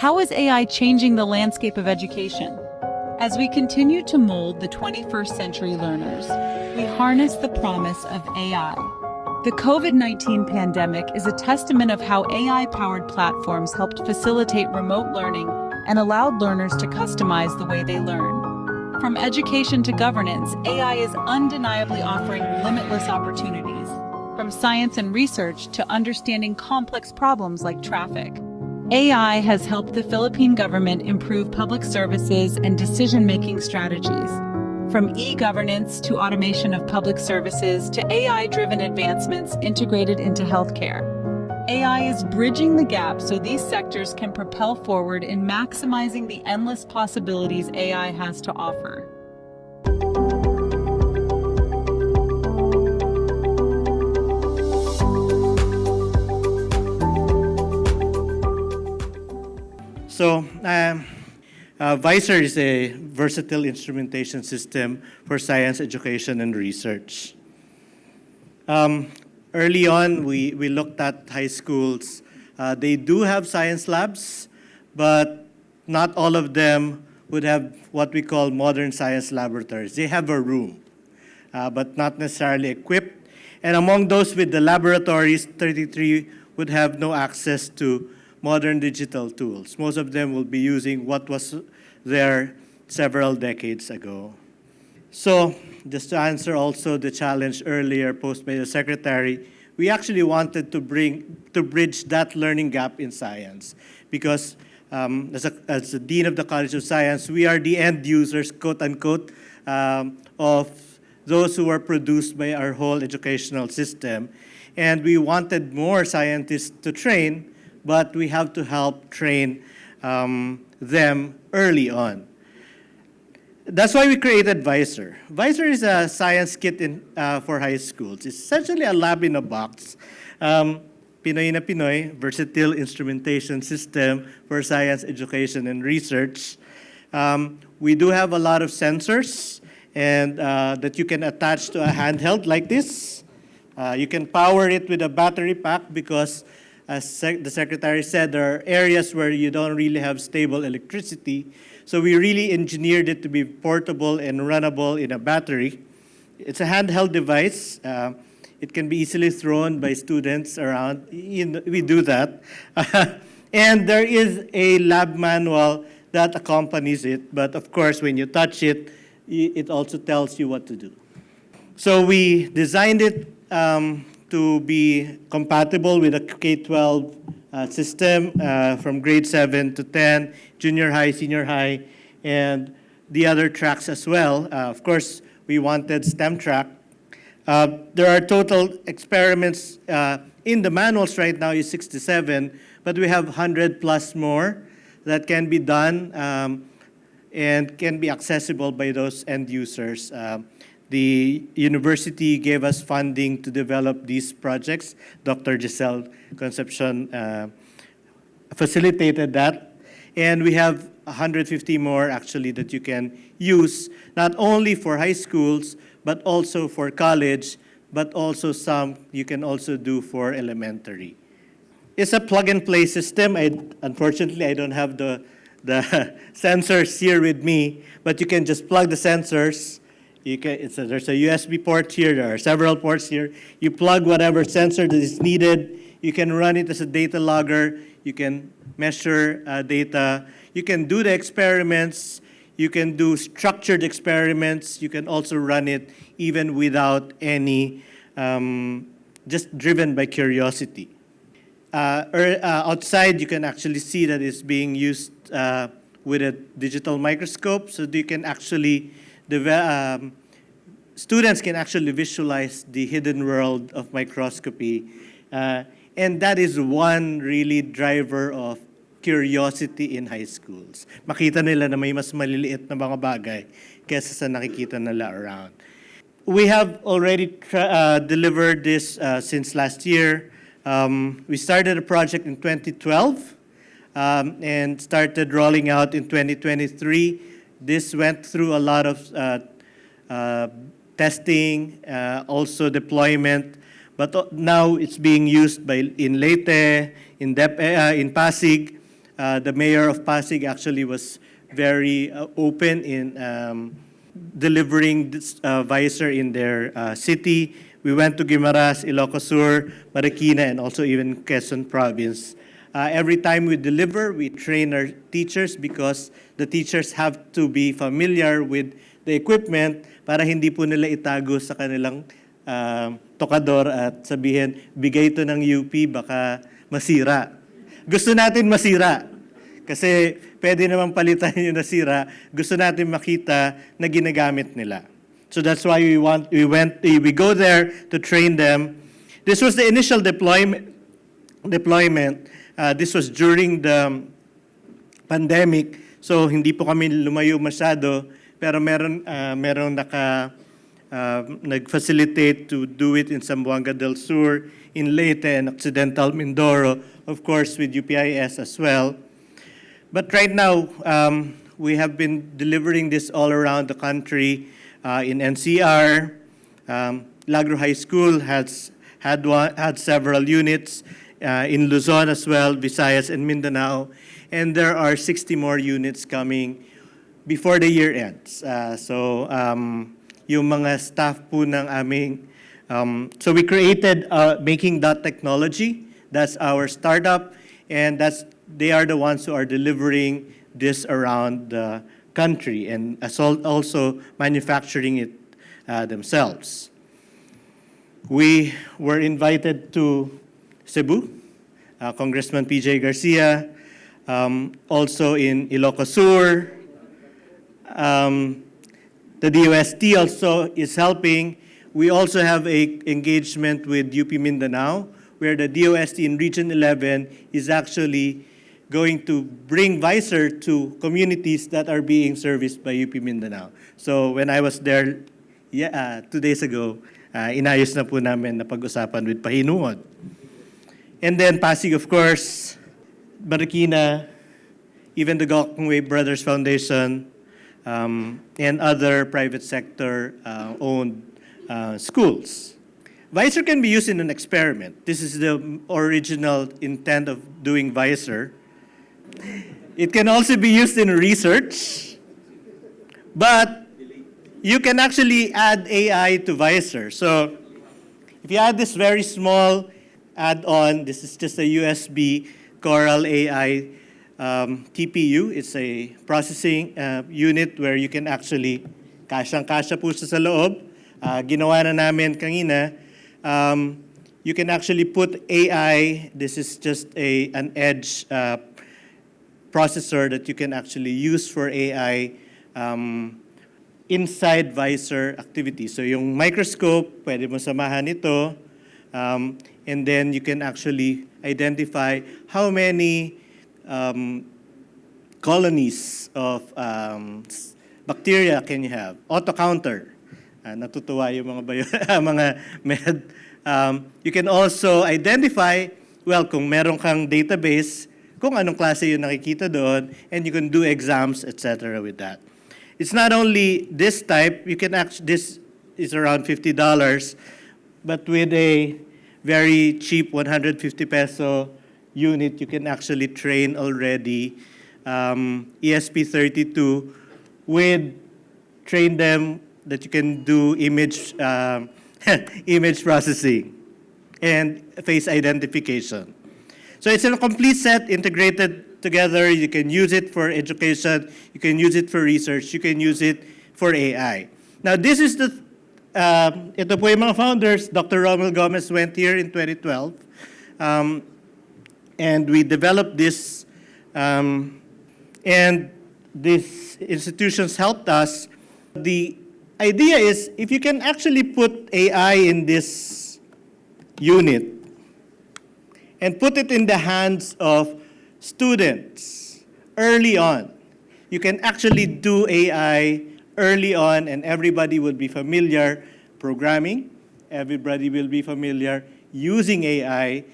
How is AI changing the landscape of education? As we continue to mold the 21st century learners, we harness the promise of AI. The COVID-19 pandemic is a testament of how AI-powered platforms helped facilitate remote learning and allowed learners to customize the way they learn. From education to governance, AI is undeniably offering limitless opportunities, from science and research to understanding complex problems like traffic. AI has helped the Philippine government improve public services and decision-making strategies. From e-governance to automation of public services to AI-driven advancements integrated into healthcare. AI is bridging the gap so these sectors can propel forward in maximizing the endless possibilities AI has to offer. So, VISSER is a versatile instrumentation system for science education and research. Early on, we looked at high schools. They do have science labs, but not all of them would have what we call modern science laboratories. They have a room, but not necessarily equipped. And among those with the laboratories, 33 would have no access to modern digital tools. Most of them will be using what was there several decades ago. So, just to answer also the challenge earlier posed by the Secretary, we actually wanted to bridge that learning gap in science because as the Dean of the College of Science, we are the end users, quote unquote, of those who are produced by our whole educational system. And we wanted more scientists to train, but we have to help train them early on. That's why we created VISSER. VISSER is a science kit for high schools. It's essentially a lab in a box. Pinoy na Pinoy, versatile instrumentation system for science education and research. We do have a lot of sensors and that you can attach to a handheld like this. You can power it with a battery pack because as the Secretary said, there are areas where you don't really have stable electricity. So we really engineered it to be portable and runnable in a battery. It's a handheld device. It can be easily thrown by students around. We do that. And there is a lab manual that accompanies it. But of course, when you touch it, it also tells you what to do. So we designed it to be compatible with a K-12 system from grade 7 to 10, junior high, senior high, and the other tracks as well. Of course, we wanted STEM track. There are total experiments in the manuals right now is 67, but we have 100 plus more that can be done and can be accessible by those end users. The university gave us funding to develop these projects. Dr. Giselle Concepcion facilitated that. And we have 150 more actually that you can use, not only for high schools, but also for college, but also some you can also do for elementary. It's a plug-and-play system. Unfortunately, I don't have the sensors here with me, but you can just plug the sensors. There's a USB port here. There are several ports here. You plug whatever sensor that is needed. You can run it as a data logger. You can measure data. You can do the experiments. You can do structured experiments. You can also run it even without any, just driven by curiosity. Outside, you can actually see that it's being used with a digital microscope, so you can actually students can actually visualize the hidden world of microscopy. And that is one really driver of curiosity in high schools. Makita nila na may mas maliliit na mga bagay kaysa sa nakikita nila around. We have already delivered this since last year. We started a project in 2012 and started rolling out in 2023. This went through a lot of testing, also deployment, but now it's being used in Leyte, in Pasig, The mayor of Pasig actually was very open in delivering this VISSER in their city. We went to Guimaras, Ilocos Sur, Marikina, and also even Quezon Province. Every time we deliver, we train our teachers because the teachers have to be familiar with the equipment para hindi po nila itago sa kanilang tokador at sabihin, bigay ito ng UP, baka masira. Gusto natin masira. Kasi pwede naman palitan yung nasira. Gusto natin makita na ginagamit nila. So that's why we go there to train them. This was the initial deployment. This was during the pandemic. So hindi po kami lumayo masyado, pero meron nag-facilitate to do it in Zamboanga del Sur, in Leyte and Occidental Mindoro, of course with UPIS as well. But right now, we have been delivering this all around the country. In NCR, Lagro High School had several units, in Luzon as well, Visayas and Mindanao, and there are 60 more units coming before the year ends. Yung mga staff po ng aming, so we created Making Dot Technology. That's our startup, and they are the ones who are delivering this around the country and also manufacturing it themselves. We were invited to Cebu, Congressman PJ Garcia, also in Ilocos Sur. The DOST also is helping. We also have an engagement with UP Mindanao, where the DOST in Region 11 is actually going to bring VISSER to communities that are being serviced by UP Mindanao. So when I was there 2 days ago, inayos na po namin na pag-usapan with Pahinuod. And then Pasig, of course, Marikina, even the Gokongwei Brothers Foundation, and other private sector owned schools. VISSER can be used in an experiment. This is the original intent of doing VISSER. It can also be used in research, but you can actually add AI to VISSER. So if you add this very small add-on, this is just a USB Coral AI TPU. It's a processing unit where you can actually, kasyang-kasya po siya sa loob. Ginawa na namin kanina. You can actually put AI. This is just an edge processor that you can actually use for AI inside VISSER activities. So yung microscope, pwede mo samahan ito, and then you can actually identify how many colonies of bacteria can you have. Auto counter. Natutuwa yung mga mga med. You can also identify, well, kung meron kang database, kung anong klase yung nakikita doon, and you can do exams, etc. with that. It's not only this type, you can this is around $50, but with a very cheap 150 peso unit, you can actually train already ESP32 train them that you can do image processing and face identification. So it's a complete set integrated together. You can use it for education, you can use it for research, you can use it for AI. Now this is ito po yung mga founders. Dr. Romel Gomez went here in 2012. And we developed this, and these institutions helped us. The idea is, if you can actually put AI in this unit and put it in the hands of students early on, you can actually do AI early on, and everybody will be familiar programming. Everybody will be familiar using AI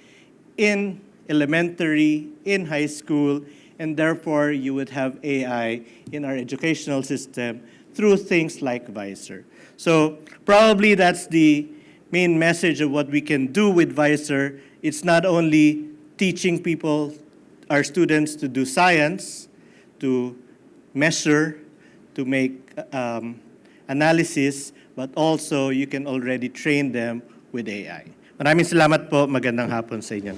in elementary, in high school, and therefore you would have AI in our educational system through things like VISSER. So probably that's the main message of what we can do with VISSER. It's not only teaching people our students to do science, to measure, to make analysis, but also you can already train them with AI. Maraming salamat po. Magandang hapon sa inyo.